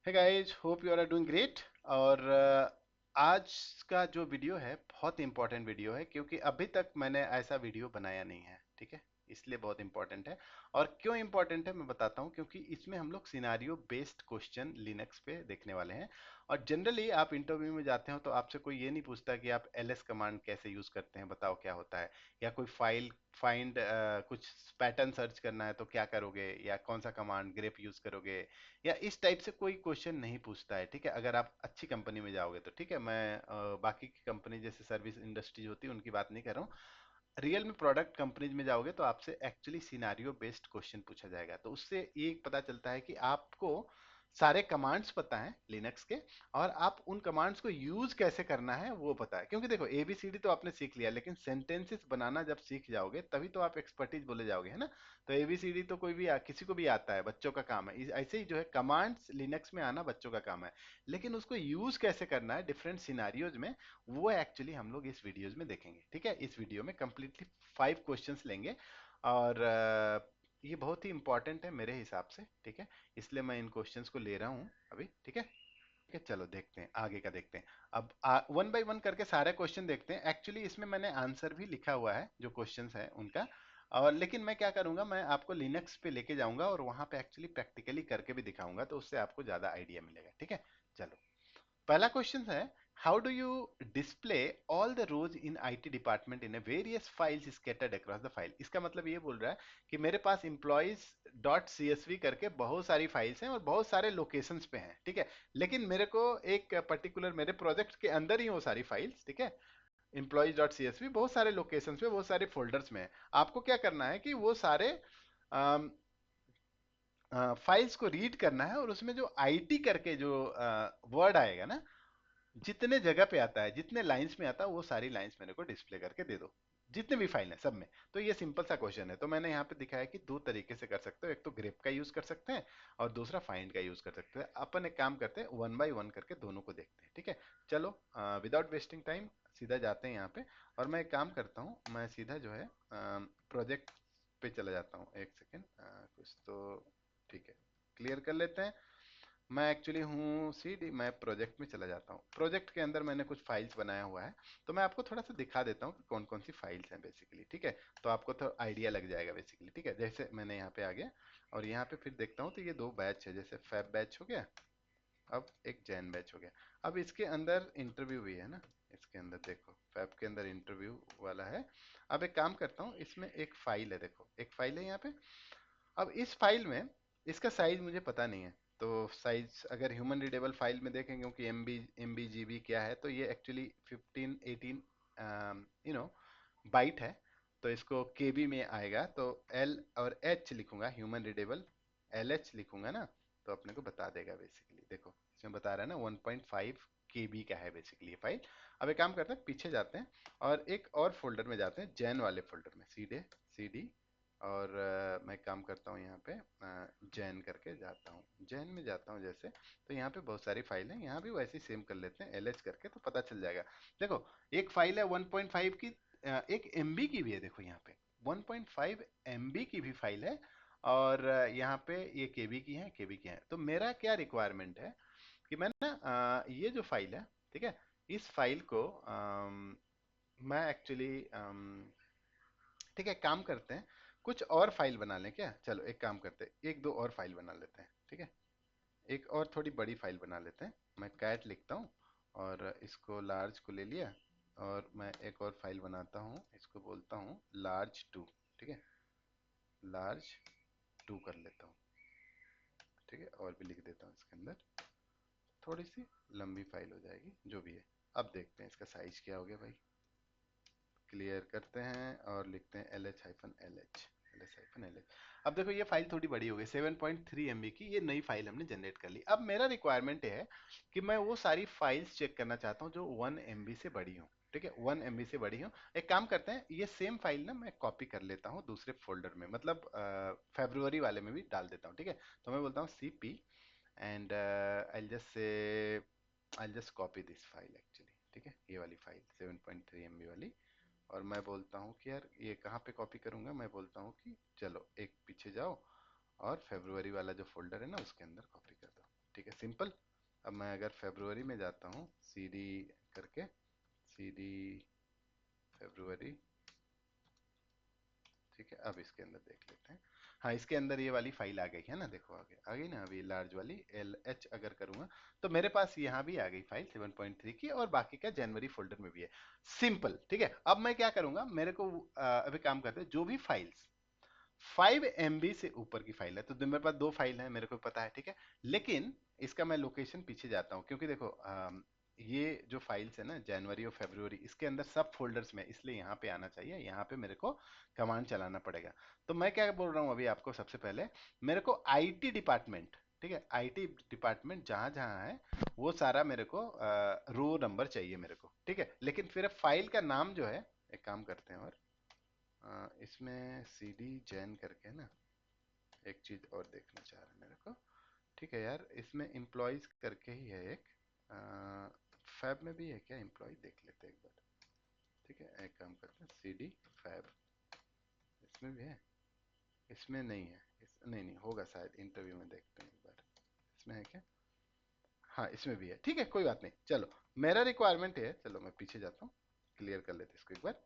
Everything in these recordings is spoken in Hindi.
Hey guys, hope you are doing great. और आज का जो वीडियो है बहुत इंपॉर्टेंट वीडियो है, क्योंकि अभी तक मैंने ऐसा वीडियो बनाया नहीं है। ठीक है, इसलिए बहुत इंपॉर्टेंट है। और क्यों इंपॉर्टेंट है मैं बताता हूँ, क्योंकि इसमें हम लोग सिनारियो बेस्ड क्वेश्चन लिनक्स पे देखने वाले हैं। और जनरली आप इंटरव्यू में जाते हो तो आपसे कोई ये नहीं पूछता कि आप ls कमांड कैसे यूज करते हैं, बताओ क्या होता है। या कोई फाइल फाइंड कुछ पैटर्न सर्च करना है तो क्या करोगे, या कौन सा कमांड ग्रेप यूज करोगे, या इस टाइप से कोई क्वेश्चन नहीं पूछता है। ठीक है, अगर आप अच्छी कंपनी में जाओगे तो। ठीक है, मैं बाकी की कंपनी जैसे सर्विस इंडस्ट्रीज होती है उनकी बात नहीं कर रहा हूँ। रियल में प्रोडक्ट कंपनीज में जाओगे तो आपसे एक्चुअली सिनारियो बेस्ड क्वेश्चन पूछा जाएगा। तो उससे ये पता चलता है कि आपको सारे कमांड्स पता हैं लिनक्स के, और आप उन कमांड्स को यूज कैसे करना है वो पता है। क्योंकि देखो, एबीसीडी तो आपने सीख लिया, लेकिन सेंटेंसेस बनाना जब सीख जाओगे तभी तो आप एक्सपर्टीज बोले जाओगे, है ना। तो एबीसीडी तो कोई भी किसी को भी आता है, बच्चों का काम है। ऐसे ही जो है कमांड्स लिनक्स में आना बच्चों का काम है, लेकिन उसको यूज कैसे करना है डिफरेंट सिनारियोज में, वो एक्चुअली हम लोग इस वीडियोज में देखेंगे। ठीक है, इस वीडियो में कंप्लीटली 5 क्वेश्चंस लेंगे। और ये बहुत ही इंपॉर्टेंट है मेरे हिसाब से। ठीक है, इसलिए मैं इन क्वेश्चंस को ले रहा हूँ अभी। ठीक है, ठीक है, चलो देखते हैं आगे का देखते हैं। अब वन बाय वन करके सारे क्वेश्चन देखते हैं। एक्चुअली इसमें मैंने आंसर भी लिखा हुआ है जो क्वेश्चंस है उनका। और लेकिन मैं क्या करूंगा, मैं आपको लिनक्स पे लेके जाऊंगा और वहां पे एक्चुअली प्रैक्टिकली करके भी दिखाऊंगा, तो उससे आपको ज्यादा आइडिया मिलेगा। ठीक है, चलो। पहला क्वेश्चन है, how do you display all the rows in IT department in various files scattered across the file. इसका मतलब ये बोल रहा है कि मेरे पास एम्प्लॉयज डॉट सीएसवी करके बहुत सारी फाइल्स हैं और बहुत सारे लोकेशंस पे हैं। ठीक है, लेकिन मेरे को एक पर्टिकुलर मेरे प्रोजेक्ट के अंदर ही वो सारी फाइल्स, ठीक है, एम्प्लॉयज डॉट सीएसवी बहुत सारे लोकेशंस पे बहुत सारे फोल्डर्स में है। आपको क्या करना है कि वो सारे फाइल्स को रीड करना है, और उसमें जो आईटी करके जो वर्ड आएगा ना, जितने जगह पे आता है, जितने लाइंस में आता है, वो सारी लाइंस मेरे को डिस्प्ले करके दे दो, जितने भी फाइल है सब में। तो ये सिंपल सा क्वेश्चन है। तो मैंने यहाँ पे दिखाया कि दो तरीके से कर सकते हो, एक तो ग्रेप का यूज कर सकते हैं और दूसरा फाइंड का यूज कर सकते हैं। अपन एक काम करते हैं, वन बाय वन करके दोनों को देखते हैं। ठीक है, चलो विदाउट वेस्टिंग टाइम सीधा जाते हैं यहाँ पे। और मैं एक काम करता हूँ, मैं सीधा जो है प्रोजेक्ट पे चला जाता हूँ। एक सेकेंड, कुछ तो ठीक है, क्लियर कर लेते हैं। मैं एक्चुअली हूँ सीडी, मैं प्रोजेक्ट में चला जाता हूँ। प्रोजेक्ट के अंदर मैंने कुछ फाइल्स बनाया हुआ है, तो मैं आपको थोड़ा सा दिखा देता हूँ कि कौन कौन सी फाइल्स हैं बेसिकली। ठीक है, तो आपको तो आइडिया लग जाएगा बेसिकली। ठीक है, जैसे मैंने यहाँ पे आ गया और यहाँ पे फिर देखता हूँ तो ये दो बैच है, जैसे फैब बैच हो गया, अब एक जैन बैच हो गया। अब इसके अंदर इंटरव्यू भी है ना, इसके अंदर देखो फैब के अंदर इंटरव्यू वाला है। अब एक काम करता हूँ, इसमें एक फाइल है, देखो एक फाइल है यहाँ पे। अब इस फाइल में इसका साइज मुझे पता नहीं है, तो साइज अगर ह्यूमन रीडेबल फाइल में देखें, क्योंकि एम बी जी बी क्या है, तो ये एक्चुअली 15 18 बाइट है। तो इसको केबी में आएगा, तो एल और एच लिखूंगा, ह्यूमन रीडेबल एल एच लिखूंगा ना, तो अपने को बता देगा बेसिकली। देखो इसमें बता रहा है ना 1.5 केबी का है बेसिकली ये फाइल। अब एक काम करते हैं, पीछे जाते हैं और एक और फोल्डर में जाते हैं, जैन वाले फोल्डर में, सीधे सी डी। और मैं काम करता हूँ यहाँ पे, जैन करके जाता हूँ, जैन में जाता हूँ जैसे। तो यहाँ पे बहुत सारी फाइल है, यहाँ भी वैसे ही सेम कर लेते हैं एल एच करके, तो पता चल जाएगा। देखो एक फाइल है 1.5 की, एक एमबी की भी है, देखो यहाँ पे 1.5 एमबी की भी फाइल है। और यहाँ पे ये केबी की है, केबी की है। तो मेरा क्या रिक्वायरमेंट है कि मैं ना ये जो फाइल है, ठीक है, इस फाइल को मैं एक्चुअली ठीक है, काम करते हैं, कुछ और फाइल बना लें क्या। चलो एक काम करते हैं, एक दो और फाइल बना लेते हैं। ठीक है, एक और थोड़ी बड़ी फाइल बना लेते हैं। मैं कैट लिखता हूँ और इसको लार्ज को ले लिया, और मैं एक और फाइल बनाता हूँ, इसको बोलता हूँ लार्ज टू। ठीक है, लार्ज टू कर लेता हूँ। ठीक है, और भी लिख देता हूँ इसके अंदर, थोड़ी सी लंबी फाइल हो जाएगी, जो भी है। अब देखते हैं इसका साइज क्या हो गया भाई। क्लियर करते हैं और लिखते हैं L H hyphen L H, L H hyphen L H. अब देखो ये फाइल थोड़ी बड़ी हो गई, 7.3 MB की ये नई फाइल हमने जनरेट कर ली। अब मेरा रिक्वायरमेंट है कि मैं वो सारी फाइल्स चेक करना चाहता हूँ जो 1 MB से बड़ी हो। ठीक है, 1 MB से बड़ी हो। एक काम करते हैं, ये सेम फाइल ना मैं कॉपी कर लेता हूँ दूसरे फोल्डर में, मतलब फेब्रुवरी वाले में भी डाल देता हूँ। ठीक है, तो मैं बोलता हूँ CP and I just copy this file actually. ठीक है, ये वाली फाइल 7.3 MB वाली। और मैं बोलता हूँ कि यार ये कहाँ पे कॉपी करूँगा, मैं बोलता हूँ कि चलो एक पीछे जाओ और फेब्रुवरी वाला जो फोल्डर है ना उसके अंदर कॉपी कर दो। ठीक ठीक है, सिंपल। अब मैं अगर फेब्रुवरी में जाता हूँ, सी डी करके, सी डी फेब्रुवरी, ठीक है। अब इसके अंदर देख लेते हैं। हाँ, इसके अंदर ये वाली फाइल आ गई है ना, देखो आगे आ गई ना, अभी लार्ज वाली एल एच अगर करूंगा तो मेरे पास यहाँ भी आ गई फाइल 7.3 की, और बाकी का जनवरी फोल्डर में भी है। सिंपल, ठीक है। अब मैं क्या करूंगा, मेरे को अभी काम करते हैं, जो भी फाइल्स 5 MB से ऊपर की फाइल है, तो मेरे पास दो फाइल है, मेरे को पता है, ठीक है। लेकिन इसका मैं लोकेशन पीछे जाता हूँ, क्योंकि देखो ये जो फाइल्स है ना, जनवरी और फरवरी, इसके अंदर सब फोल्डर्स में, इसलिए यहाँ पे आना चाहिए, यहाँ पे मेरे को कमांड चलाना पड़ेगा। तो मैं क्या बोल रहा हूँ अभी आपको, सबसे पहले मेरे को आईटी डिपार्टमेंट, ठीक है, आईटी डिपार्टमेंट जहां जहां है वो सारा मेरे को रो नंबर चाहिए मेरे को, ठीक है। लेकिन फिर फाइल का नाम जो है, एक काम करते हैं, और इसमें सी डी जैन करके ना, एक चीज और देखना चाह रहा है मेरे को, ठीक है यार, इसमें एम्प्लॉयज करके ही है एक, फैब में भी है क्या एम्प्लॉय, देख लेते हैं एक बार, ठीक है। एक काम करते हैं, सी डी फैब, इसमें भी है, इसमें नहीं है, नहीं नहीं होगा शायद, इंटरव्यू में देखते हैं एक बार, इसमें है क्या, हाँ इसमें भी है, ठीक है, कोई बात नहीं, चलो। मेरा रिक्वायरमेंट है, चलो मैं पीछे जाता हूँ, क्लियर कर लेते इसको एक बार,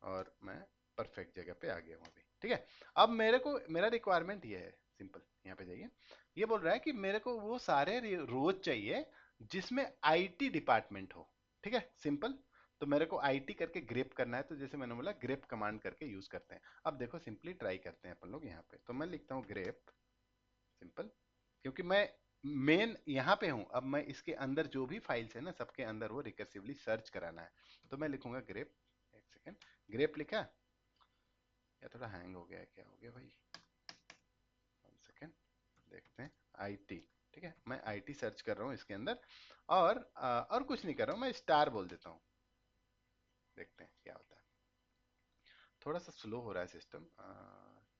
और मैं परफेक्ट जगह पे आ गया हूँ अभी, ठीक है। अब मेरे को, मेरा रिक्वायरमेंट ये है, सिंपल, यहाँ पे जाइए। ये बोल रहा है कि मेरे को वो सारे रोज चाहिए जिसमें आईटी डिपार्टमेंट हो, ठीक है, सिंपल। तो मेरे को आईटी करके ग्रेप करना है, तो जैसे मैंने बोला ग्रेप कमांड करके यूज करते हैं। अब देखो सिंपली ट्राई करते हैं अपन लोग यहाँ पे, तो मैं लिखता हूँ ग्रेप, सिंपल, क्योंकि मैं मेन यहाँ पे हूँ। अब मैं इसके अंदर जो भी फाइल्स है ना, सबके अंदर वो रिकर्सिवली सर्च कराना है, तो मैं लिखूंगा ग्रेप, एक सेकेंड, ग्रेप लिखा, या थोड़ा हैंग हो गया है, क्या हो गया भाई, वन सेकेंड, देखते हैं, आईटी, ठीक है, मैं आईटी सर्च कर रहा हूँ इसके अंदर, और कुछ नहीं कर रहा हूँ, मैं स्टार बोल देता हूँ, देखते हैं क्या होता है। थोड़ा सा स्लो हो रहा है सिस्टम,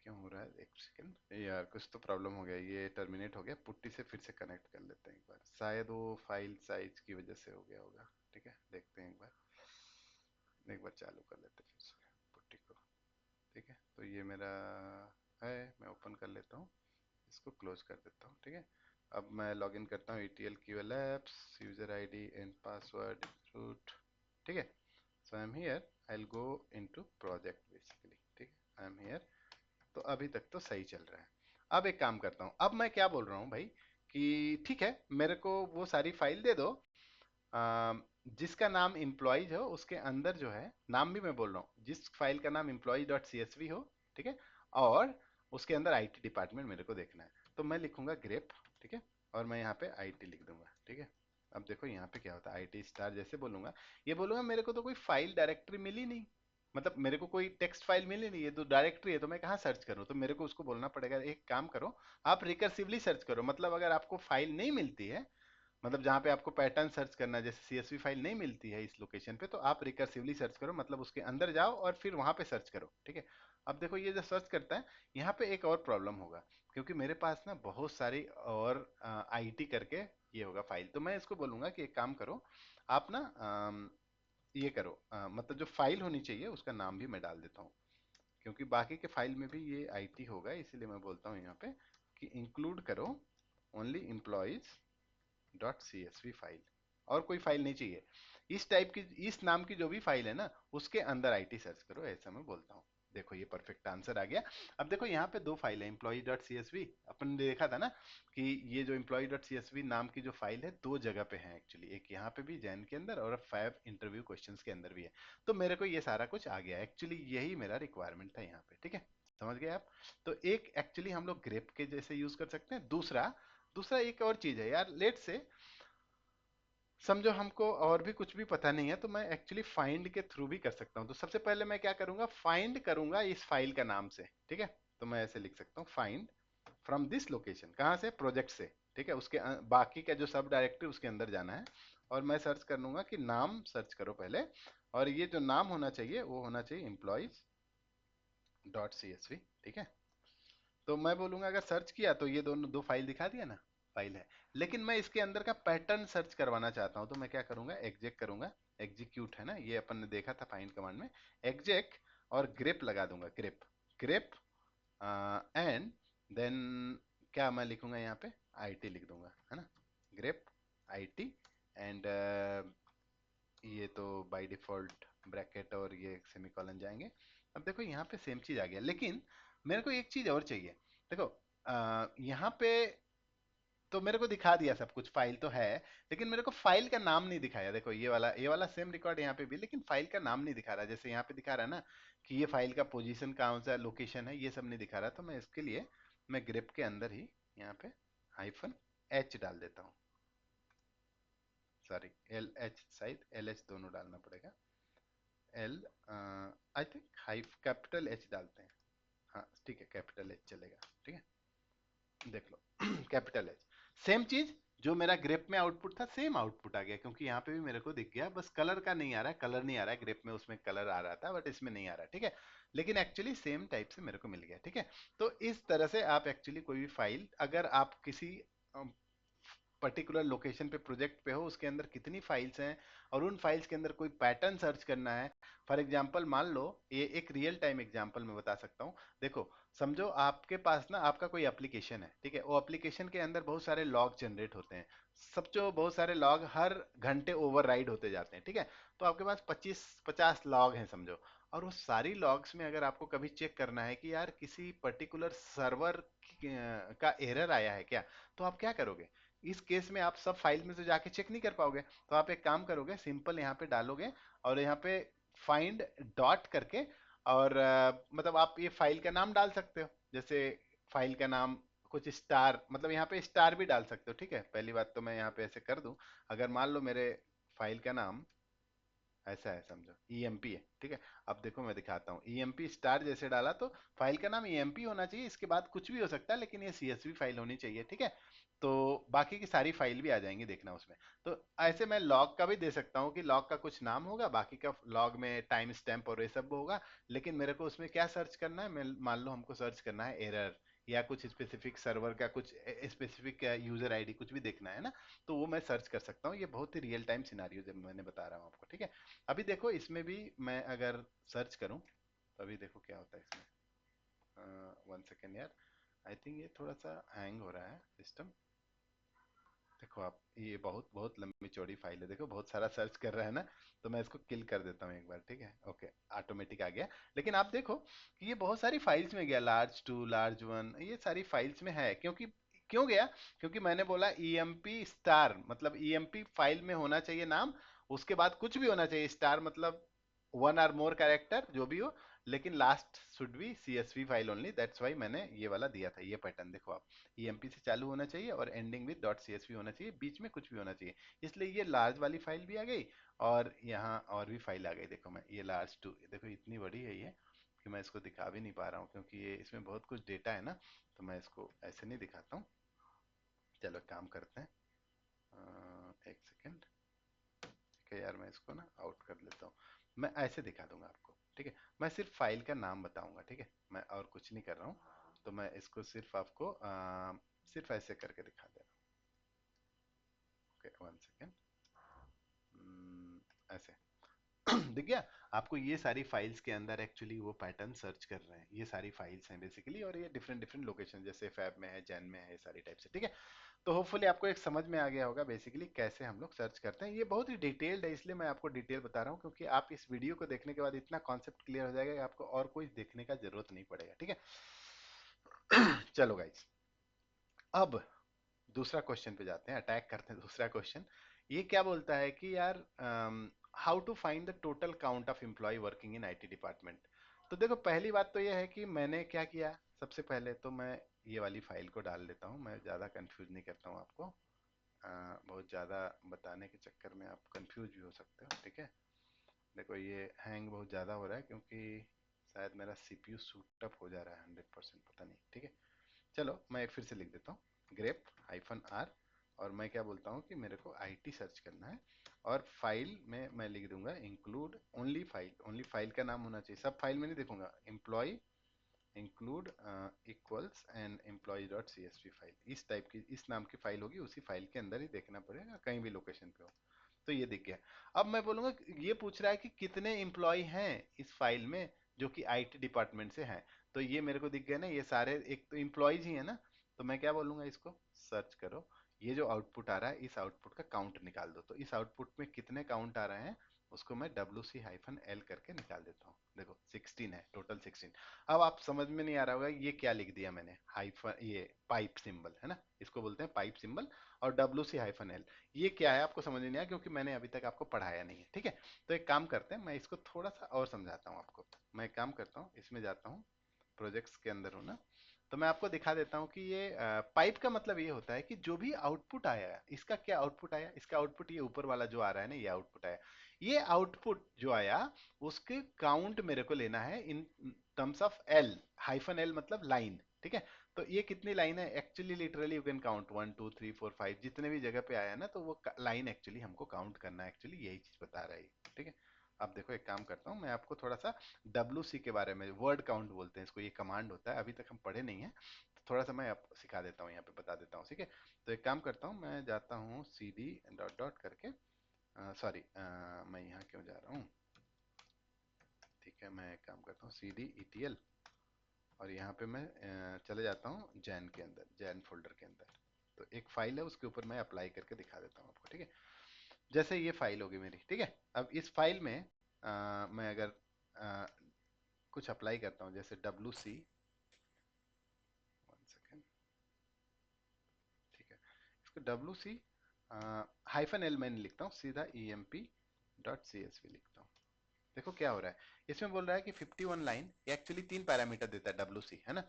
क्यों हो रहा है, एक सेकेंड यार, कुछ तो प्रॉब्लम हो गया, ये टर्मिनेट हो गया, पुट्टी से फिर से कनेक्ट कर लेते हैं एक बार, शायद वो फाइल साइज की वजह से हो गया होगा, ठीक है, देखते हैं एक बार चालू कर लेते हैं फिर से पुट्टी को, ठीक है। तो ये मेरा है, मैं ओपन कर लेता हूँ, इसको क्लोज कर देता हूँ, ठीक है। अब मैं लॉगिन करता हूँ ETL QL Apps, user ID and password, root, ठीक है। So I am here, I will go into project basically, ठीक है, आई एम हियर। तो अभी तक तो सही चल रहा है। अब एक काम करता हूँ, अब मैं क्या बोल रहा हूँ भाई, कि ठीक है, मेरे को वो सारी फाइल दे दो, जिसका नाम एम्प्लॉयज हो, उसके अंदर जो है, नाम भी मैं बोल रहा हूँ, जिस फाइल का नाम employees dot C S V हो, ठीक है, और उसके अंदर आईटी डिपार्टमेंट मेरे को देखना है, तो मैं लिखूंगा ग्रेप, ठीक है, और मैं यहाँ पे आईटी लिख दूंगा, ठीक है। अब देखो यहाँ पे क्या होता है, आईटी स्टार जैसे बोलूंगा, ये बोलूंगा मेरे को तो कोई फाइल डायरेक्टरी मिली नहीं, मतलब मेरे को कोई टेक्स्ट फाइल मिली नहीं, ये तो डायरेक्टरी है, तो मैं कहाँ सर्च करूँ, तो मेरे को उसको बोलना पड़ेगा, एक काम करो, आप रिकर्सिवली सर्च करो, मतलब अगर आपको फाइल नहीं मिलती है, मतलब जहाँ पे आपको पैटर्न सर्च करना है, जैसे सीएसवी फाइल नहीं मिलती है इस लोकेशन पे, तो आप रिकर्सिवली सर्च करो, मतलब उसके अंदर जाओ और फिर वहां पे सर्च करो, ठीक है। अब देखो ये जो सर्च करता है, यहाँ पे एक और प्रॉब्लम होगा, क्योंकि मेरे पास ना बहुत सारी और आईटी करके ये होगा फाइल, तो मैं इसको बोलूंगा कि एक काम करो, आप ना ये करो, मतलब जो फाइल होनी चाहिए उसका नाम भी मैं डाल देता हूँ, क्योंकि बाकी के फाइल में भी ये आईटी होगा, इसीलिए मैं बोलता हूँ यहाँ पे कि इंक्लूड करो only employees dot C S V file, और कोई फाइल नहीं चाहिए, इस टाइप की, इस नाम की जो भी फाइल है ना, उसके अंदर आईटी सर्च करो, ऐसा मैं बोलता हूँ। देखो ये परफेक्ट आंसर आ गया। अब देखो यहाँ पे दो फाइल है, employ dot C S V, अपन ने देखा था ना कि ये जो employ dot C S V नाम की जो फाइल है, दो जगह पे है एक्चुअली, एक यहाँ पे भी जैन के अंदर, और 5 इंटरव्यू क्वेश्चंस के अंदर भी है। तो मेरे को ये सारा कुछ आ गया, एक्चुअली यही मेरा रिक्वायरमेंट था यहाँ पे, ठीक है, समझ गए आप। तो एक एक्चुअली हम लोग ग्रेप के जैसे यूज कर सकते हैं, दूसरा, दूसरा एक और चीज है यार, लेट से समझो हमको और भी कुछ भी पता नहीं है, तो मैं एक्चुअली फाइंड के थ्रू भी कर सकता हूँ। तो सबसे पहले मैं क्या करूंगा, फाइंड करूंगा इस फाइल का नाम से, ठीक है। तो मैं ऐसे लिख सकता हूँ, फाइंड फ्रॉम दिस लोकेशन, कहाँ से, प्रोजेक्ट से, ठीक है, उसके बाकी का जो सब डायरेक्टरी उसके अंदर जाना है, और मैं सर्च कर लूंगा कि नाम सर्च करो पहले, और ये जो नाम होना चाहिए वो होना चाहिए employees dot C S V, ठीक है। तो मैं बोलूंगा अगर सर्च किया तो ये दोनों दो फाइल दिखा दिया ना, फाइल है, लेकिन मैं इसके अंदर का पैटर्न सर्च करवाना चाहता हूं, तो मैं क्या करूंगा, एग्जेक करूंगा, एग्जीक्यूट है ना, ये अपन ने देखा था फाइंड कमांड में, एग्जेक, और ग्रेप लगा दूंगा, ग्रेप, ग्रेप, एंड देन क्या मैं लिखूंगा यहाँ पे, आईटी लिख दूंगा, है ना, ग्रेप IT एंड ये तो बाय डिफॉल्ट ब्रैकेट और ये सेमीकोलन जाएंगे। अब देखो यहाँ पे सेम चीज आ गया, लेकिन मेरे को एक चीज और चाहिए। देखो यहाँ पे तो मेरे को दिखा दिया सब कुछ, फाइल तो है, लेकिन मेरे को फाइल का नाम नहीं दिखाया। देखो ये वाला सेम रिकॉर्ड यहाँ पे भी, लेकिन फाइल का नाम नहीं दिखा रहा। जैसे यहाँ पे दिखा रहा है ना कि ये फाइल का पोजीशन कौन सा लोकेशन है, ये सब नहीं दिखा रहा। तो मैं इसके लिए मैं ग्रिप के अंदर ही यहाँ पे -H डाल देता हूँ। सॉरी, LH, शायद LH दोनों डालना पड़ेगा। L I think hyphen capital H डालते हैं। हाँ ठीक है, कैपिटल H चलेगा। ठीक है, देख लो कैपिटल H। सेम चीज जो मेरा ग्रेप में आउटपुट था, सेम आउटपुट आ गया, क्योंकि यहाँ पे भी मेरे को दिख गया। बस कलर का नहीं आ रहा है, कलर नहीं आ रहा है। ग्रेप में उसमें कलर आ रहा था, बट इसमें नहीं आ रहा। ठीक है, लेकिन एक्चुअली सेम टाइप से मेरे को मिल गया। ठीक है, तो इस तरह से आप एक्चुअली कोई भी फाइल, अगर आप किसी पर्टिकुलर लोकेशन पे प्रोजेक्ट पे हो, उसके अंदर कितनी फाइल्स हैं और उन फाइल्स के अंदर कोई पैटर्न सर्च करना है। फॉर एग्जांपल मान लो, ये एक रियल टाइम एग्जांपल मैं बता सकता हूँ। देखो, समझो आपके पास ना आपका कोई एप्लीकेशन है। ठीक है, वो एप्लीकेशन के अंदर बहुत सारे लॉग जनरेट होते हैं। सब जो बहुत सारे लॉग हर घंटे ओवरराइड होते जाते हैं। ठीक है, तो आपके पास 25-50 लॉग हैं समझो। और वो सारी लॉग्स में अगर आपको कभी चेक करना है कि यार किसी पर्टिकुलर सर्वर का एरर आया है क्या, तो आप क्या करोगे? इस केस में आप सब फाइल में तो जाके चेक नहीं कर पाओगे। तो आप एक काम करोगे, सिंपल यहाँ पे डालोगे और यहाँ पे फाइंड डॉट करके, और मतलब आप ये फाइल का नाम डाल सकते हो। जैसे फाइल का नाम कुछ स्टार, मतलब यहाँ पे स्टार भी डाल सकते हो। ठीक है, पहली बात तो मैं यहाँ पे ऐसे कर दूं। अगर मान लो मेरे फाइल का नाम ऐसा है समझो, EMP है। ठीक है, अब देखो मैं दिखाता हूँ। EMP स्टार जैसे डाला तो फाइल का नाम EMP होना चाहिए, इसके बाद कुछ भी हो सकता है, लेकिन ये CSV फाइल होनी चाहिए। ठीक है, तो बाकी की सारी फाइल भी आ जाएंगी, देखना उसमें। तो ऐसे मैं लॉग का भी दे सकता हूँ कि लॉग का कुछ नाम होगा, बाकी का लॉग में टाइम स्टैम्प और ये सब होगा। लेकिन मेरे को उसमें क्या सर्च करना है, मैं मान लो हमको सर्च करना है एरर, या कुछ स्पेसिफिक सर्वर का कुछ स्पेसिफिक यूजर आईडी कुछ भी देखना है ना, तो वो मैं सर्च कर सकता हूँ। ये बहुत ही रियल टाइम सिनारियो जब मैंने बता रहा हूँ आपको। ठीक है, अभी देखो इसमें भी मैं अगर सर्च करूं, तो अभी देखो क्या होता है इसमें। 1 सेकेंड यार, आई थिंक ये थोड़ा सा हैंग हो रहा है सिस्टम। देखो आप, ये बहुत बहुत लंबी चौड़ी फाइल है, देखो बहुत सारा सर्च कर रहा है ना। तो मैं इसको किल कर देता हूँ एक बार। ठीक है, ओके, ऑटोमेटिक आ गया। लेकिन आप देखो कि ये बहुत सारी फाइल्स में गया, लार्ज टू लार्ज वन, ये सारी फाइल्स में है। क्योंकि क्यों गया? क्योंकि मैंने बोला EMP स्टार, मतलब EMP फाइल में होना चाहिए नाम, उसके बाद कुछ भी होना चाहिए। स्टार मतलब वन आर मोर कैरेक्टर जो भी हो, लेकिन last should be CSV file only. That's why मैंने ये वाला दिया था। ये पैटर्न देखो आप, EMP से चालू होना चाहिए और एंडिंग विद .CSV होना चाहिए, बीच में कुछ भी होना चाहिए। इसलिए ये लार्ज वाली फाइल भी आ गई, और यहाँ और भी फाइल आ गई। देखो मैं ये लार्ज टू, देखो इतनी बड़ी है ये कि मैं इसको दिखा भी नहीं पा रहा हूँ, क्योंकि ये इसमें बहुत कुछ डेटा है ना, तो मैं इसको ऐसे नहीं दिखाता हूँ। चलो काम करते हैं, 1 सेकेंड। ठीक है यार, मैं इसको ना आउट कर लेता हूँ। मैं ऐसे दिखा दूंगा आपको। ठीक है, मैं सिर्फ फाइल का नाम बताऊंगा। ठीक है, मैं और कुछ नहीं कर रहा हूँ। तो मैं इसको सिर्फ आपको सिर्फ ऐसे करके दिखा दे रहा हूँ। Okay, 1 second. ऐसे दिख गया आपको? ये सारी फाइल्स के अंदर एक्चुअली वो पैटर्न सर्च कर रहे हैं। ये सारी फाइल्स हैं बेसिकली, और ये डिफरेंट डिफरेंट लोकेशन, जैसे फैब में है, जैन में है, सारी टाइप से। ठीक है, तो होपफुली आपको एक समझ में आ गया होगा बेसिकली कैसे हम लोग सर्च करते हैं। ये बहुत ही डिटेल्ड है, इसलिए मैं आपको डिटेल बता रहा हूँ, क्योंकि आप इस वीडियो को देखने के बाद इतना कॉन्सेप्ट क्लियर हो जाएगा कि आपको और कोई देखने का जरूरत नहीं पड़ेगा। ठीक है चलो गाइज, अब दूसरा क्वेश्चन पे जाते हैं, अटैक करते हैं दूसरा क्वेश्चन। ये क्या बोलता है कि यार, how to find the total count of employee working in IT department. तो देखो, पहली बात तो ये है कि मैंने क्या किया। सबसे पहले तो मैं ये वाली फाइल को डाल लेता हूँ। मैं ज़्यादा कंफ्यूज नहीं करता हूँ आपको। बहुत ज़्यादा बताने के चक्कर में आप कंफ्यूज भी हो सकते हो। ठीक है, देखो ये हैंग बहुत ज़्यादा हो रहा है, क्योंकि शायद मेरा CPU सूट अप हो जा रहा है 100%, पता नहीं। ठीक है, चलो मैं एक फिर से लिख देता हूँ, ग्रेप -R, और मैं क्या बोलता हूँ कि मेरे को IT सर्च करना है। और फाइल में मैं लिख दूंगा include only file, only file का नाम होना चाहिए। सब फाइल में नहीं देखूंगा, employee include equals and employee dot CSV file, इस टाइप की, इस नाम की फाइल होगी, उसी फाइल के अंदर ही देखना पड़ेगा, कहीं भी लोकेशन पे हो। तो ये दिख गया। अब मैं बोलूंगा, ये पूछ रहा है कि कितने एम्प्लॉय हैं इस फाइल में जो कि IT डिपार्टमेंट से हैं। तो ये मेरे को दिख गया ना, ये सारे एक तो एम्प्लॉयज ही है ना। तो मैं क्या बोलूंगा, इसको सर्च करो। ये जो आउटपुट आ रहा है इस आउटपुट का काउंट निकाल दो। तो इस आउटपुट में कितने काउंट आ रहे हैं उसको मैं डब्ल्यू सी हाइफन एल करके निकाल देता हूँ। देखो 16 है, टोटल 16। अब आप समझ में नहीं आ रहा होगा ये क्या लिख दिया मैंने, हाइफन, ये पाइप सिंबल है ना, इसको बोलते हैं पाइप सिंबल। और डब्ल्यू सी हाइफन एल ये क्या है आपको समझ में नहीं आया क्योंकि मैंने अभी तक आपको पढ़ाया नहीं है, ठीक है। तो एक काम करते हैं, मैं इसको थोड़ा सा और समझाता हूँ आपको। मैं एक काम करता हूँ, इसमें जाता हूँ, प्रोजेक्ट्स के अंदर हूँ ना, तो मैं आपको दिखा देता हूँ कि ये पाइप का मतलब ये होता है कि जो भी आउटपुट आया, इसका क्या आउटपुट आया, इसका आउटपुट ये ऊपर वाला जो आ रहा है ना, ये आउटपुट आया। ये आउटपुट जो आया उसके काउंट मेरे को लेना है in terms of L, hyphen L मतलब लाइन, ठीक है। तो ये कितनी लाइन है actually, literally you can count 1 2 3 4 5, जितने भी जगह पे आया ना तो वो लाइन एक्चुअली हमको काउंट करना है, एक्चुअली यही चीज बता रहा है, ठीक है। अब देखो एक काम करता हूँ, मैं आपको थोड़ा सा डब्ल्यू सी के बारे में, वर्ड काउंट बोलते हैं इसको, ये कमांड होता है, अभी तक हम पढ़े नहीं है, तो थोड़ा सा मैं आपको सिखा देता हूँ, यहाँ पे बता देता हूँ, ठीक है। तो एक काम करता हूँ, मैं जाता हूँ सी डी डॉट डॉट करके, सॉरी मैं यहाँ क्यों जा रहा हूँ, ठीक है, मैं एक काम करता हूँ C D E T L, और यहाँ पे मैं चले जाता हूँ जैन के अंदर, जैन फोल्डर के अंदर। तो एक फाइल है उसके ऊपर मैं अप्लाई करके दिखा देता हूँ आपको, ठीक है। जैसे ये फाइल होगी मेरी, ठीक है। अब इस फाइल में मैं अगर अ, कुछ अप्लाई करता हूँ, जैसे डब्ल्यू सी, वन सेकेंड, ठीक है, इसको डब्ल्यू सी हाइफन एल मैंने लिखता हूँ, सीधा E M P dot C S V लिखता हूँ। देखो क्या हो रहा है, इसमें बोल रहा है कि 51 लाइन, एक्चुअली 3 पैरामीटर देता है डब्ल्यू सी, है ना।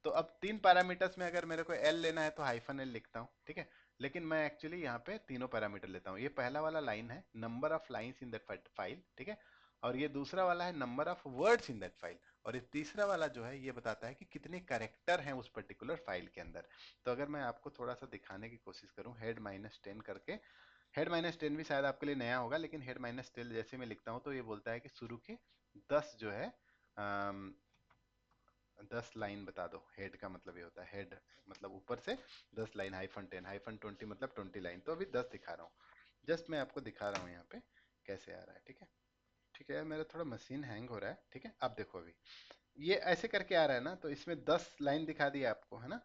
तो अब 3 पैरामीटर्स में अगर मेरे को एल लेना है तो हाइफन एल लिखता हूँ, ठीक है। लेकिन मैं एक्चुअली यहाँ पे तीनों पैरामीटर लेता हूँ। ये पहला वाला लाइन है number of lines in that file, ठीक है। और ये दूसरा वाला है number of words in that file. और ये तीसरा वाला जो है ये बताता है कि कितने कैरेक्टर हैं उस पर्टिकुलर फाइल के अंदर। तो अगर मैं आपको थोड़ा सा दिखाने की कोशिश करूँ, हेड माइनस 10 करके, हेड माइनस 10 भी शायद आपके लिए नया होगा, लेकिन हेड माइनस 10 जैसे मैं लिखता हूँ तो ये बोलता है कि शुरू के 10 जो है, 10 लाइन बता दो। हेड का मतलब ये होता है, हेड मतलब ऊपर से 10 लाइन, हाइफन 10, हाइफन 20 मतलब 20 लाइन। तो अभी 10 दिखा रहा हूँ, जस्ट मैं आपको दिखा रहा हूँ यहाँ पे कैसे आ रहा है, ठीक है। ठीक है, मेरा थोड़ा मशीन हैंग हो रहा है, ठीक है। अब देखो अभी ये ऐसे करके आ रहा है ना, तो इसमें 10 लाइन दिखा दिया आपको, है ना।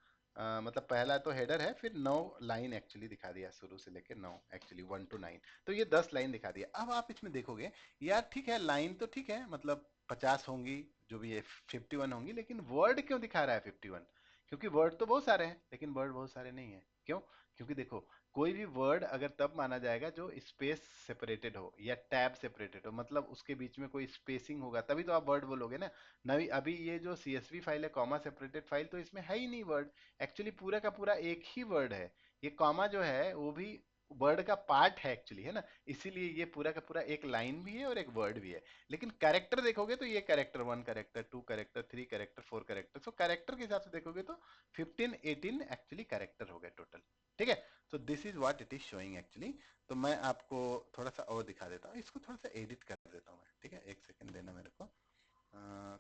मतलब पहला तो हेडर है, फिर 9 लाइन एक्चुअली दिखा दिया, शुरू से लेके 9, एक्चुअली 1 to 9। तो ये 10 लाइन दिखा दिया। अब आप इसमें देखोगे यार, ठीक है लाइन तो ठीक है, मतलब 50 होंगी, जो भी है 51 होंगी, लेकिन वर्ड क्यों दिखा रहा है 51? क्योंकि वर्ड तो बहुत सारे हैं लेकिन वर्ड बहुत सारे नहीं है। क्यों? क्योंकि देखो, कोई भी वर्ड अगर तब माना जाएगा जो स्पेस सेपरेटेड हो या टैब सेपरेटेड हो, मतलब उसके बीच में कोई स्पेसिंग होगा, तभी तो आप वर्ड बोलोगे ना। नवी अभी ये जो CSV फाइल है, कॉमा सेपरेटेड फाइल, तो इसमें है ही नहीं वर्ड। एक्चुअली पूरा का पूरा एक ही वर्ड है। ये कॉमा जो है वो भी वर्ड का पार्ट है एक्चुअली, है ना। इसीलिए ये पूरा का पूरा एक लाइन भी है और एक वर्ड भी है। लेकिन कैरेक्टर देखोगे तो ये character 1 character, 2 character, 3 character, 4 character, so character के हिसाब से देखोगे तो 15 18 एक्चुअली कैरेक्टर हो गए टोटल, ठीक है। तो this is what it is showing actually. तो मैं आपको थोड़ा सा और दिखा देता हूँ, इसको थोड़ा सा एडिट कर देता हूँ मैं, ठीक है। एक सेकंड देना मेरे को,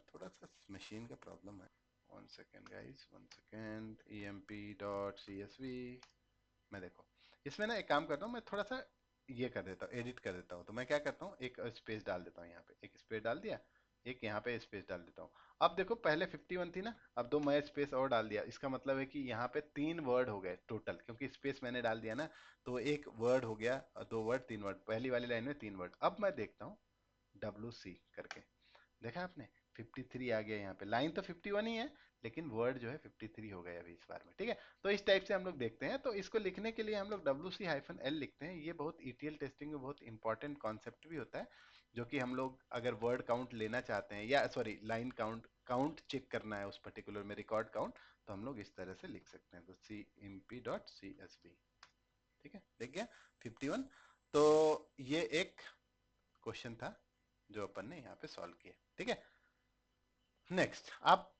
थोड़ा सा मशीन का प्रॉब्लम है। One second guys, one second, E M P dot C S V. मैं देखो इसमें ना एक काम करता हूँ, मैं थोड़ा सा ये कर देता हूँ, एडिट कर देता हूँ। तो मैं क्या करता हूँ, एक स्पेस डाल देता हूँ, यहाँ पे एक स्पेस डाल दिया, एक यहाँ पे स्पेस डाल देता हूँ। अब देखो पहले 51 थी ना, अब दो मैं स्पेस और डाल दिया, इसका मतलब है कि यहाँ पे 3 वर्ड हो गए टोटल, क्योंकि स्पेस मैंने डाल दिया ना। तो एक वर्ड हो गया, 2 वर्ड, 3 वर्ड, पहली वाली लाइन में 3 वर्ड। अब मैं देखता हूँ डब्ल्यू सी करके, देखा आपने 53 आ गया। यहाँ पे लाइन तो 51 ही है, लेकिन वर्ड जो है 53 हो गए अभी इस बार में, ठीक है। तो इस टाइप से हम लोग देखते हैं। तो इसको लिखने के लिए हम लोग डब्ल्यू सी हाइफन एल लिखते हैं। ये बहुत ETL टेस्टिंग में बहुत इंपॉर्टेंट कॉन्सेप्ट भी होता है, जो कि हम लोग अगर वर्ड काउंट लेना चाहते हैं, या sorry line count count check करना है उस पर्टिकुलर में, रिकॉर्ड काउंट, तो हम लोग इस तरह से लिख सकते हैं। तो C M P dot C S B, ठीक है, देख गया 51। तो ये एक क्वेश्चन था जो अपन ने यहाँ पे सॉल्व किया, ठीक है। नेक्स्ट, आप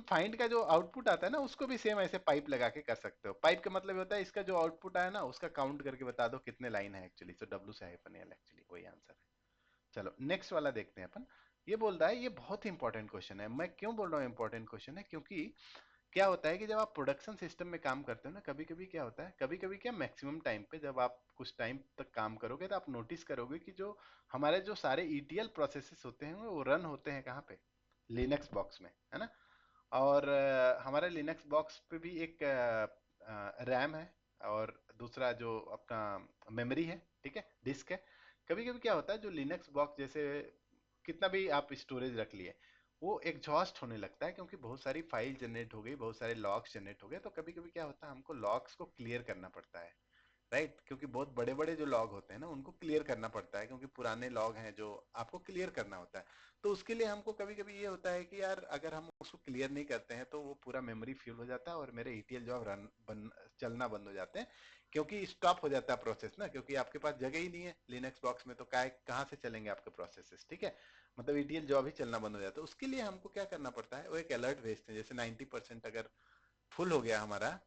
फाइंड का जो आउटपुट आता है ना, उसको भी सेम ऐसे पाइप लगा के कर सकते हो। पाइप का मतलब होता है इसका जो आउटपुट आया ना उसका काउंट करके बता दो कितने लाइन है एक्चुअली। तो डब्ल्यू से हाइफन एल, एक्चुअली वही आंसर है। चलो नेक्स्ट वाला देखते हैं अपन। ये बोल रहा है, ये बहुत इंपॉर्टेंट क्वेश्चन है। मैं क्यों बोल रहा हूँ इंपॉर्टेंट क्वेश्चन है, क्योंकि क्या होता है कि जब आप प्रोडक्शन सिस्टम में काम करते हो ना, कभी कभी क्या होता है, कभी कभी क्या, मैक्सिमम टाइम पे जब आप कुछ टाइम तक काम करोगे तो आप नोटिस करोगे कि जो हमारे जो सारे ETL प्रोसेसेस होते हैं वो रन होते हैं कहाँ पे, लिनक्स बॉक्स में, है ना। और हमारे लिनक्स बॉक्स पे भी एक रैम है और दूसरा जो अपना मेमोरी है, ठीक है, डिस्क है। कभी कभी क्या होता है, जो लिनक्स बॉक्स जैसे कितना भी आप स्टोरेज रख लिए, वो एग्जॉस्ट होने लगता है, क्योंकि बहुत सारी फाइल जनरेट हो गई, बहुत सारे लॉग्स जनरेट हो गए, तो कभी कभी क्या होता है, हमको लॉग्स को क्लियर करना पड़ता है, राइट। क्योंकि बहुत बड़े बड़े जो लॉग होते हैं ना, उनको क्लियर करना पड़ता है, क्योंकि पुराने लॉग हैं जो आपको क्लियर करना होता है। तो उसके लिए हमको कभी कभी ये होता है कि यार अगर हम उसको क्लियर नहीं करते हैं तो वो पूरा मेमोरी फ्यूल हो जाता है और मेरे ईटीएल जॉब चलना बंद हो जाते हैं, क्योंकि स्टॉप हो जाता है प्रोसेस ना, क्योंकि आपके पास जगह ही नहीं है लिनक्स बॉक्स में, तो कहाँ से चलेंगे आपके प्रोसेसेस, ठीक है। मतलब ईटीएल जॉब ही चलना बंद हो जाता है। उसके लिए हमको क्या करना पड़ता है, वो एक अलर्ट भेजते हैं, जैसे 90% अगर फुल हो गया हमारा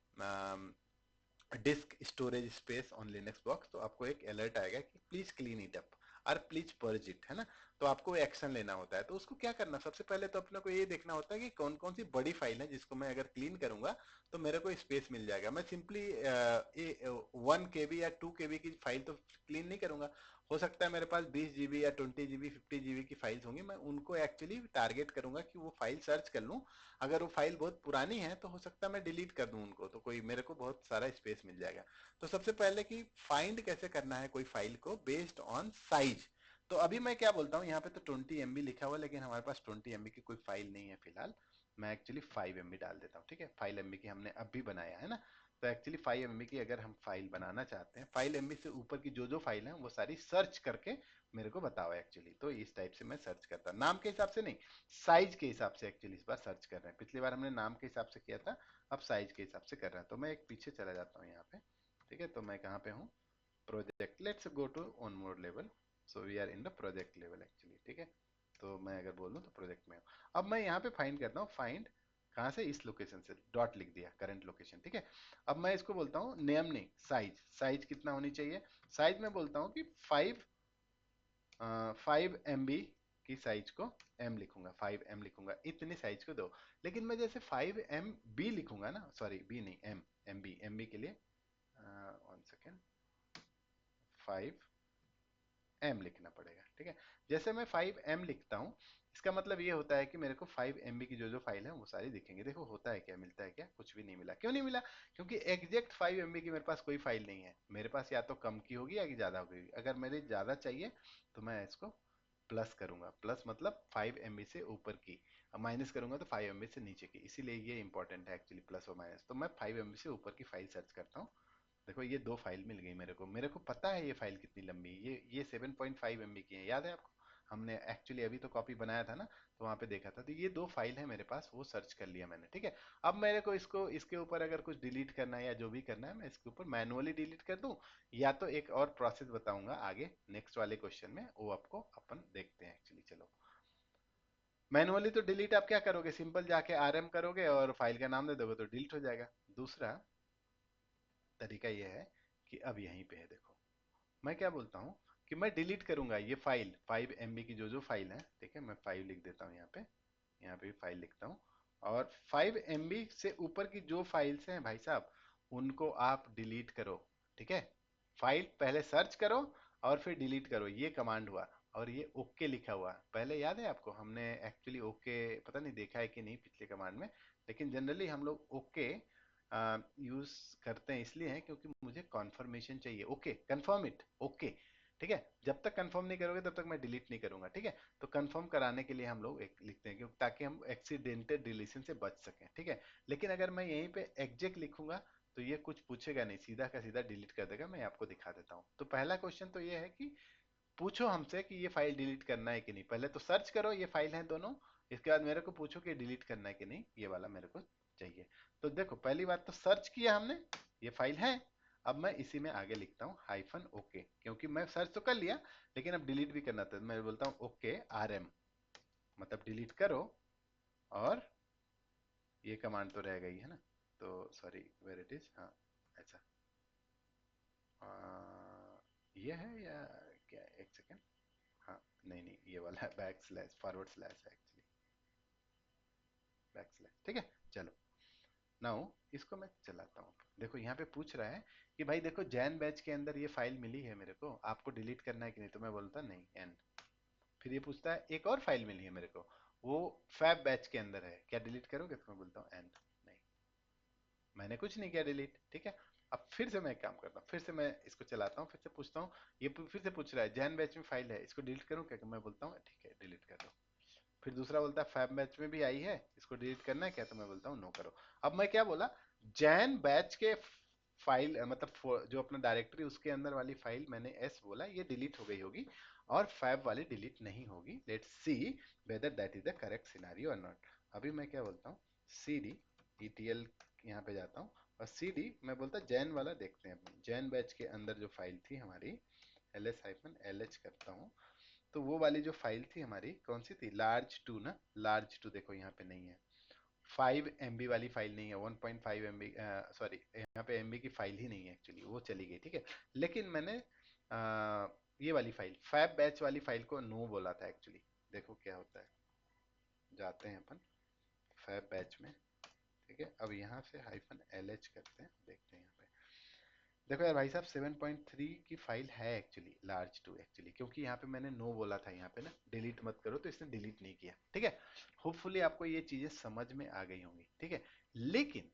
disk storage space on Linux box, तो आपको एक अलर्ट आएगा कि प्लीज क्लीन इट अप और प्लीज पर्ज इट, है ना। तो आपको एक्शन लेना होता है। तो उसको क्या करना, सबसे पहले तो अपने को ये देखना होता है कि कौन कौन सी बड़ी फाइल है जिसको मैं अगर क्लीन करूंगा तो मेरे को स्पेस मिल जाएगा। मैं सिंपली 1 KB या 2 KB की फाइल तो क्लीन नहीं करूंगा। हो सकता है मेरे पास 20 GB या 20 GB 50 GB की फाइल्स होंगी, मैं उनको एक्चुअली टारगेट करूंगा कि वो फाइल सर्च कर लूं। अगर वो फाइल बहुत पुरानी है तो हो सकता है मैं डिलीट कर दूं उनको, तो कोई मेरे को बहुत सारा स्पेस मिल जाएगा। तो सबसे पहले कि फाइंड कैसे करना है कोई फाइल को बेस्ड ऑन साइज। तो अभी मैं क्या बोलता हूँ, यहाँ पे तो 20 MB लिखा हुआ, लेकिन हमारे पास 20 MB की कोई फाइल नहीं है फिलहाल। मैं एक्चुअली 5 MB डाल देता हूँ, ठीक है। 5 MB की हमने अभी बनाया है ना। तो एक्चुअली 5 MB की अगर हम फाइल बनाना चाहते हैं, 5 MB से ऊपर की जो जो फाइल है वो सारी सर्च करके मेरे को बताओ एक्चुअली। तो इस टाइप से मैं सर्च करता हूँ, नाम के हिसाब से नहीं, साइज के हिसाब से एक्चुअली इस बार सर्च कर रहे हैं। पिछली बार हमने नाम के हिसाब से किया था, अब साइज के हिसाब से कर रहे हैं। तो मैं एक पीछे चला जाता हूँ यहाँ पे, ठीक है। तो मैं कहाँ पे हूँ, project, let's go to on mode level. So we are in the project level actually, ठीक है। तो मैं अगर बोलूँ तो प्रोजेक्ट में हूँ। अब मैं यहाँ पे फाइंड करता हूँ, फाइंड कहाँ से, इस लोकेशन से डॉट लिख दिया, करंट लोकेशन, ठीक है। अब मैं इसको बोलता हूँ नेम नहीं, साइज, साइज कितना होनी चाहिए। साइज मैं बोलता हूँ कि 5 MB की साइज को M लिखूंगा, 5M लिखूंगा, इतनी साइज को दो। लेकिन मैं जैसे 5MB लिखूंगा ना, सॉरी बी नहीं, MB के लिए 1 सेकेंड, 5M लिखना पड़ेगा, ठीक है। जैसे मैं 5M लिखता हूँ, इसका मतलब ये होता है कि मेरे को 5 MB की जो जो फाइल है वो सारी दिखेंगे। देखो होता है क्या, मिलता है क्या, कुछ भी नहीं मिला। क्यों नहीं मिला, क्योंकि एग्जैक्ट 5 MB की मेरे पास कोई फाइल नहीं है। मेरे पास या तो कम की होगी या कि ज्यादा होगी। अगर मेरे ज्यादा चाहिए तो मैं इसको प्लस करूंगा, प्लस मतलब 5 MB से ऊपर की, माइनस करूंगा तो 5 MB से नीचे की। इसीलिए ये इंपॉर्टेंट है एक्चुअली, प्लस और माइनस। तो मैं 5 MB से ऊपर की फाइल सर्च करता हूँ। देखो ये दो फाइल मिल गई मेरे को पता है ये फाइल कितनी लंबी है, ये 7.5 MB की है, याद है आपको। हमने एक्चुअली अभी तो कॉपी बनाया था ना, तो वहां पे देखा था। तो ये दो फाइल है मेरे पास, वो सर्च कर लिया मैंने, ठीक है। अब मेरे को इसको, इसके ऊपर अगर कुछ डिलीट करना है या जो भी करना है, मैं इसके ऊपर मैनुअली डिलीट कर दूं, या तो एक और प्रोसेस बताऊंगा आगे नेक्स्ट वाले क्वेश्चन में, वो आपको अपन देखते हैं एक्चुअली। चलो, मैनुअली तो डिलीट आप क्या करोगे, सिंपल जाके आरएम करोगे और फाइल का नाम दे दोगे तो डिलीट हो जाएगा। दूसरा तरीका ये है कि अब यहीं पे है, देखो मैं क्या बोलता हूँ कि मैं डिलीट करूंगा ये फाइल, 5 MB की जो जो फाइल है, ठीक है। मैं 5 लिख देता हूँ यहाँ पे, यहाँ पे भी 5 लिखता हूँ। और 5 MB से ऊपर की जो फाइल्स हैं भाई साहब, उनको आप डिलीट करो, ठीक है। फाइल पहले सर्च करो और फिर डिलीट करो, ये कमांड हुआ। और ये ओके लिखा हुआ, पहले याद है आपको, हमने एक्चुअली ओके पता नहीं देखा है कि नहीं पिछले कमांड में, लेकिन जनरली हम लोग ओके यूज करते हैं, इसलिए है क्योंकि मुझे कॉन्फर्मेशन चाहिए। ओके, कंफर्म इट, ओके, ठीक है। जब तक कंफर्म नहीं करोगे तब तक मैं डिलीट नहीं करूंगा, ठीक है। तो कंफर्म कराने के लिए हम लोग एक लिखते हैं, क्योंकि ताकि हम एक्सीडेंटल डिलीशन से बच सकें, ठीक है। लेकिन अगर मैं यहीं पे एग्जैक्ट लिखूंगा तो ये कुछ पूछेगा नहीं, सीधा का सीधा डिलीट कर देगा। मैं आपको दिखा देता हूँ। तो पहला क्वेश्चन तो ये है कि पूछो हमसे कि ये फाइल डिलीट करना है कि नहीं। पहले तो सर्च करो, ये फाइल है दोनों, इसके बाद मेरे को पूछो कि डिलीट करना है कि नहीं, ये वाला मेरे को चाहिए। तो देखो पहली बात तो सर्च किया हमने, ये फाइल है। अब मैं इसी में आगे लिखता हूँ हाइफन ओके, क्योंकि मैं सर्च तो कर लिया, लेकिन अब डिलीट भी करना था। मैं बोलता हूँ ओके आरएम, मतलब डिलीट करो। और ये कमांड तो रह गई है ना, तो सॉरी वेर इट इज, हाँ ऐसा ये है या क्या, एक सेकेंड। हाँ, नहीं नहीं, ये वाला है बैक स्लैश, फॉरवर्ड स्लैश है एक्चुअली, बैक स्लैश, ठीक है। चलो, नाउ इसको मैं चलाता हूँ। देखो यहाँ पे पूछ रहा है कि भाई देखो जैन बैच के अंदर ये फाइल मिली है मेरे को, आपको डिलीट करना है कि नहीं। तो मैं बोलता नहीं, एन। फिर ये पूछता है एक और फाइल मिली है मेरे को, वो फैब बैच के अंदर है, क्या डिलीट करोगे। तो मैं बोलता हूँ एन, नहीं, मैंने कुछ नहीं किया डिलीट, ठीक है। अब फिर से मैं एक काम करता हूँ, फिर से मैं इसको चलाता हूँ, फिर से पूछता हूँ। ये फिर से पूछ रहा है जैन बैच में फाइल है, इसको डिलीट करूँ क्या? मैं बोलता हूँ ठीक है डिलीट कर दो। फिर दूसरा बोलता है फैब बैच में भी आई है, इसको डिलीट करना है क्या? तो मैं बोलता हूँ नो करो। अब मैं क्या बोला, जैन बैच के फाइल मतलब जो अपना डायरेक्टरी उसके अंदर वाली फाइल मैंने एस बोला, ये डिलीट हो गई होगी और फैब वाली डिलीट नहीं होगी। Let's see whether that is the correct scenario और नॉट। अभी मैं क्या बोलता हूँ, सी डी ईटीएल यहाँ पे जाता हूँ और सी डी मैं बोलता जैन वाला देखते हैं अपनी, जैन बैच के अंदर जो फाइल थी हमारी, L S hyphen L H करता हूँ। तो वो वाली जो फाइल थी हमारी कौन सी थी, लार्ज टू ना, लार्ज टू देखो यहाँ पे नहीं है, 5 MB वाली फाइल नहीं है, 1.5 MB, सॉरी यहाँ पे एमबी की फाइल ही नहीं है एक्चुअली, वो चली गई ठीक है। लेकिन मैंने ये वाली फाइल फैब बैच वाली फाइल को नो बोला था एक्चुअली। देखो क्या होता है, जाते हैं अपन फैब बैच में, ठीक है। अब यहाँ से हाइफन एल एच करते हैं, देखते हैं यहाँ पे। देखो यार भाई साहब 7.3 की फाइल है एक्चुअली, लार्ज टू एक्चुअली, क्योंकि यहाँ पे मैंने नो बोला था यहाँ पे ना, डिलीट मत करो, तो इसने डिलीट नहीं किया ठीक है। होपफुली आपको ये चीजें समझ में आ गई होंगी ठीक है। लेकिन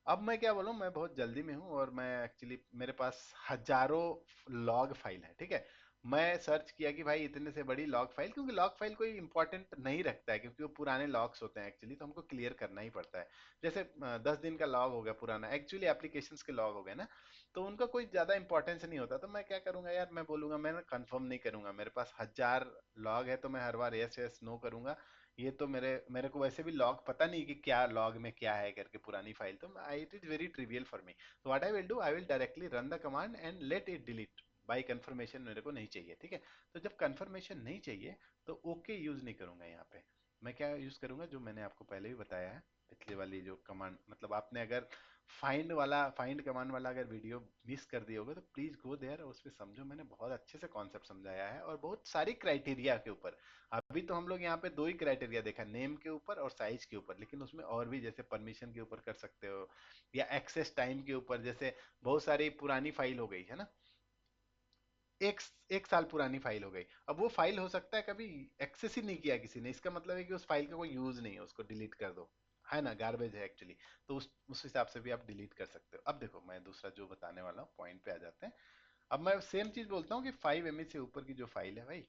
अब मैं क्या बोलूँ, मैं बहुत जल्दी में हूँ और मैं एक्चुअली मेरे पास हजारों लॉग फाइल है ठीक है। मैं सर्च किया कि भाई इतने से बड़ी लॉग फाइल, क्योंकि लॉग फाइल कोई इंपॉर्टेंट नहीं रखता है क्योंकि वो पुराने लॉग्स होते हैं एक्चुअली, तो हमको क्लियर करना ही पड़ता है। जैसे 10 दिन का लॉग हो गया पुराना, एक्चुअली एप्लीकेशंस के लॉग हो गए ना, तो उनका कोई ज्यादा इंपॉर्टेंस नहीं होता। तो मैं क्या करूंगा यार, मैं बोलूंगा मैं ना कंफर्म नहीं करूंगा, मेरे पास हजार लॉग है तो मैं हर बार यस यस नो करूंगा। ये तो मेरे मेरे को वैसे भी लॉग पता नहीं कि क्या लॉग में क्या है करके पुरानी फाइल, तो I it is very trivial for me. तो what I will do, I will directly run the command and let it delete by confirmation. मेरे को नहीं चाहिए ठीक है। तो जब कंफर्मेशन नहीं चाहिए तो ओके यूज नहीं करूंगा यहाँ पे। मैं क्या यूज करूंगा, जो मैंने आपको पहले भी बताया है, पिछले वाली जो कमांड, मतलब आपने अगर फाइंड कमांड वाला अगर वीडियो मिस कर दिए होगे तो प्लीज गो देयर, और उसमें समझो मैंने बहुत अच्छे से कॉन्सेप्ट समझाया है और बहुत सारी क्राइटेरिया के ऊपर। अभी तो हम लोग यहाँ पे दो ही क्राइटेरिया देखा, नेम के ऊपर और साइज के ऊपर, लेकिन उसमें और भी, जैसे परमिशन के ऊपर कर सकते हो या एक्सेस टाइम के ऊपर। जैसे बहुत सारी पुरानी फाइल हो गई है ना, एक एक साल पुरानी फाइल हो गई, अब वो फाइल हो सकता है कभी एक्सेस ही नहीं किया किसी ने, इसका मतलब है कि उस फाइल का कोई यूज नहीं है, उसको डिलीट कर दो, है ना, गार्बेज है एक्चुअली। तो उस हिसाब से भी आप डिलीट कर सकते हो। अब देखो मैं दूसरा जो बताने वाला हूँ, पॉइंट पे आ जाते हैं। अब मैं सेम चीज बोलता हूँ कि 5 MB से ऊपर की जो फाइल है भाई,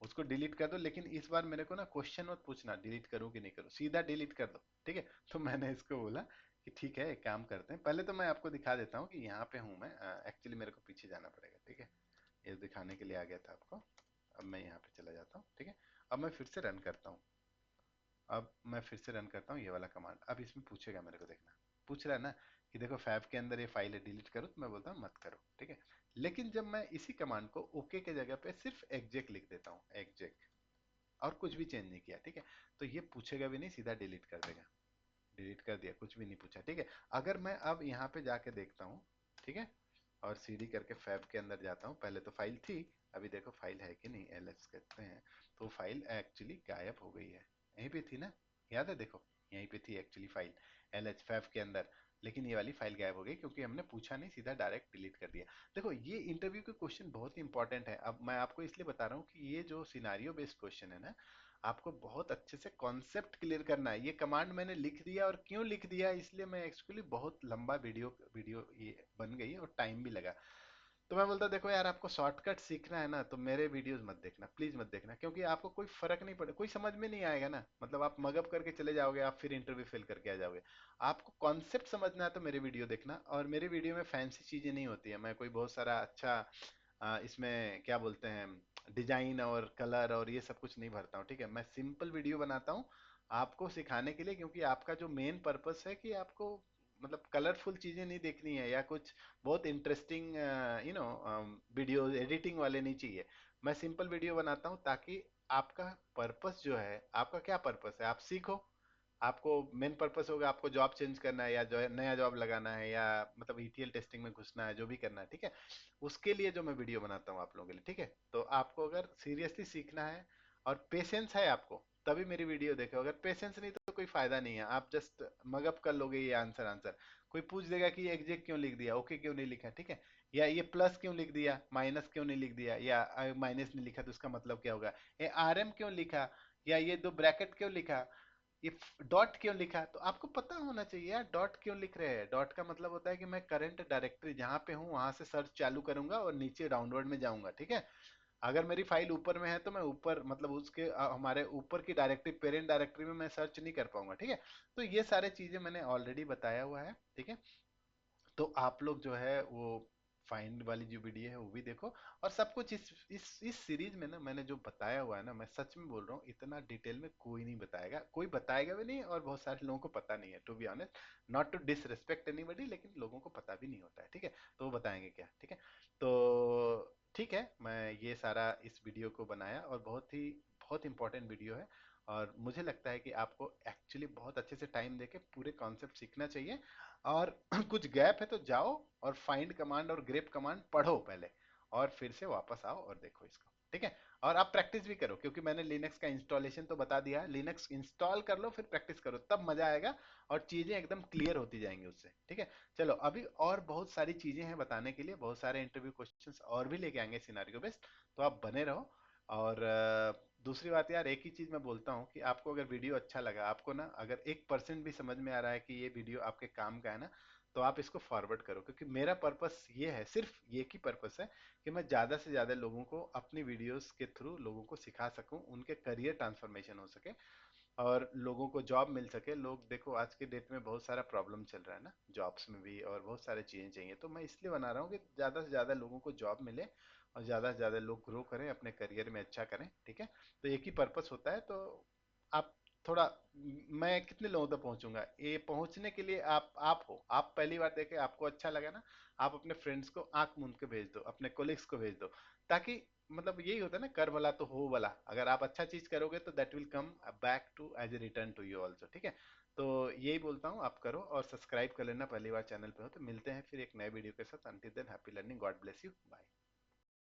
उसको डिलीट कर दो, लेकिन इस बार मेरे को ना क्वेश्चन मत पूछना डिलीट करूँ कि नहीं करूँ, सीधा डिलीट कर दो ठीक है। तो मैंने इसको बोला कि ठीक है एक काम करते हैं, पहले तो मैं आपको दिखा देता हूँ कि यहाँ पे हूँ मैं। एक्चुअली मेरे को पीछे जाना पड़ेगा ठीक है, ये दिखाने के लिए आ गया था आपको। अब मैं यहाँ पे चला जाता हूँ ठीक है। अब मैं फिर से रन करता हूँ, अब मैं फिर से रन करता हूँ ये वाला कमांड। अब इसमें पूछेगा मेरे को, देखना पूछ रहा है ना कि देखो फैब के अंदर ये फाइल है डिलीट करो, तो मैं बोलता हूँ मत करो ठीक है। लेकिन जब मैं इसी कमांड को ओके के जगह पे सिर्फ एग्जेक लिख देता हूँ, एग्जेक, और कुछ भी चेंज नहीं किया ठीक है, तो ये पूछेगा भी नहीं, सीधा डिलीट कर देगा। डिलीट कर दिया, कुछ भी नहीं पूछा ठीक है। अगर मैं अब यहाँ पे जाके देखता हूँ ठीक है, और सीडी करके फैब के अंदर जाता हूँ, पहले तो फाइल थी, अभी देखो फाइल है कि नहीं, एलएस करते हैं, तो फाइल एक्चुअली गायब हो गई है। यहीं पे थी ना, याद है देखो, यहीं पे थी actually file, L H fab के अंदर। लेकिन ये वाली फाइल गायब हो गई क्योंकि हमने पूछा नहीं, सीधा डायरेक्ट डिलीट कर दिया। देखो ये इंटरव्यू के क्वेश्चन बहुत ही इंपॉर्टेंट है। अब मैं आपको इसलिए बता रहा हूँ कि ये जो सिनारियो बेस्ड क्वेश्चन है ना, आपको बहुत अच्छे से कॉन्सेप्ट क्लियर करना है। ये कमांड मैंने लिख दिया, और क्यों लिख दिया इसलिए मैं एक्चुअली बहुत लंबा वीडियो वीडियो ये बन गई और टाइम भी लगा। तो मैं बोलता देखो यार, आपको शॉर्टकट सीखना है ना तो मेरे वीडियोस मत देखना, प्लीज मत देखना, क्योंकि आपको कोई फर्क नहीं पड़े, कोई समझ में नहीं आएगा ना, मतलब आप मगअप करके चले जाओगे, आप फिर इंटरव्यू फेल करके आ जाओगे। आपको कॉन्सेप्ट समझना है तो मेरे वीडियो देखना, और मेरे वीडियो में फैंसी चीजें नहीं होती है, मैं कोई बहुत सारा अच्छा इसमें क्या बोलते हैं डिजाइन और कलर और ये सब कुछ नहीं भरता हूँ ठीक है। मैं सिंपल वीडियो बनाता हूँ आपको सिखाने के लिए, क्योंकि आपका जो मेन पर्पस है कि आपको मतलब कलरफुल चीजें नहीं देखनी है या कुछ बहुत इंटरेस्टिंग वीडियो एडिटिंग वाले नहीं चाहिए। मैं सिंपल वीडियो बनाता हूँ ताकि आपका पर्पस जो है, आपका क्या पर्पस है, आप सीखो। आपको मेन पर्पस होगा आपको जॉब चेंज करना है या जो है नया जॉब लगाना है या मतलब ईटीएल टेस्टिंग में घुसना है, जो भी करना है ठीक है, उसके लिए जो मैं वीडियो बनाता हूँ आप लोगों के लिए ठीक है। तो आपको अगर सीरियसली सीखना है और पेशेंस है आपको, तभी मेरी वीडियो देखो, अगर पेशेंस नहीं तो कोई फायदा नहीं है, आप जस्ट मगअप कर लोगे ये आंसर आंसर। कोई पूछ देगा कि एग्जेक्ट क्यों लिख दिया, ओके क्यों नहीं लिखा ठीक है, या ये प्लस क्यों लिख दिया, माइनस क्यों नहीं लिख दिया, या माइनस नहीं लिखा तो उसका मतलब क्या होगा, ये आरएम क्यों लिखा, या ये दो ब्रैकेट क्यों लिखा, ये डॉट क्यों लिखा, तो आपको पता होना चाहिए यार डॉट क्यों लिख रहे हैं। डॉट का मतलब होता है कि मैं करंट डायरेक्टरी जहां पे हूँ वहां से सर्च चालू करूंगा और नीचे डाउनलोड में जाऊंगा, ठीक है। अगर मेरी फाइल ऊपर में है तो मैं ऊपर मतलब उसके हमारे ऊपर की डायरेक्टरी पेरेंट डायरेक्टरी में मैं सर्च नहीं कर पाऊंगा, ठीक है। तो ये सारे चीजें मैंने ऑलरेडी बताया हुआ है, ठीक है। तो आप लोग जो है वो फाइंड वाली जो वीडियो है वो भी देखो। और सब कुछ इस सीरीज में ना मैंने जो बताया हुआ है ना, मैं सच में बोल रहा हूँ, इतना डिटेल में कोई नहीं बताएगा, कोई बताएगा भी नहीं, और बहुत सारे लोगों को पता नहीं है, to be honest. Not to disrespect anybody, लेकिन लोगों को पता भी नहीं होता है, ठीक है। तो वो बताएंगे क्या, ठीक है। तो ठीक है, मैं ये सारा इस वीडियो को बनाया, और बहुत इंपॉर्टेंट वीडियो है। और मुझे लगता है कि आपको एक्चुअली बहुत अच्छे से टाइम देके पूरे कॉन्सेप्ट सीखना चाहिए। और कुछ गैप है तो जाओ और फाइंड कमांड और ग्रेप कमांड पढ़ो पहले, और फिर से वापस आओ और देखो इसको, ठीक है। और आप प्रैक्टिस भी करो, क्योंकि मैंने लिनक्स का इंस्टॉलेशन तो बता दिया है। लिनक्स इंस्टॉल कर लो फिर प्रैक्टिस करो, तब मजा आएगा और चीजें एकदम क्लियर होती जाएंगी उससे, ठीक है। चलो, अभी और बहुत सारी चीजें हैं बताने के लिए, बहुत सारे इंटरव्यू क्वेश्चंस और भी लेके आएंगे सिनारियो बेस्ड। तो आप बने रहो। और दूसरी बात यार, एक ही चीज मैं बोलता हूँ कि आपको अगर वीडियो अच्छा लगा, आपको ना अगर 1% भी समझ में आ रहा है कि ये वीडियो आपके काम का है ना, तो आप इसको फॉरवर्ड करो। क्योंकि मेरा पर्पस ये है, सिर्फ ये की पर्पस है कि मैं ज़्यादा से ज़्यादा लोगों को अपनी वीडियोस के थ्रू लोगों को सिखा सकूं, उनके करियर ट्रांसफॉर्मेशन हो सके और लोगों को जॉब मिल सके। लोग देखो, आज के डेट में बहुत सारा प्रॉब्लम चल रहा है ना जॉब्स में भी, और बहुत सारे चीज़ें चाहिए। तो मैं इसलिए बना रहा हूँ कि ज़्यादा से ज़्यादा लोगों को जॉब मिले और ज़्यादा से ज़्यादा लोग ग्रो करें, अपने करियर में अच्छा करें, ठीक है। तो एक ही पर्पस होता है। तो आप थोड़ा, मैं कितने लोगों तक पहुंचूंगा, ये पहुंचने के लिए आप हो, आप पहली बार देखे आपको अच्छा लगा ना, आप अपने फ्रेंड्स को आंख मूंद के भेज दो, अपने कोलिग्स को भेज दो, ताकि मतलब यही होता है ना, कर भला तो हो भला। अगर आप अच्छा चीज करोगे तो that will come back to as a return to you also, ठीक है। तो यही बोलता हूँ, आप करो और सब्सक्राइब कर लेना पहली बार चैनल पे हो तो। मिलते हैं फिर एक नए वीडियो के साथ। Until then, happy learning, God bless you, bye.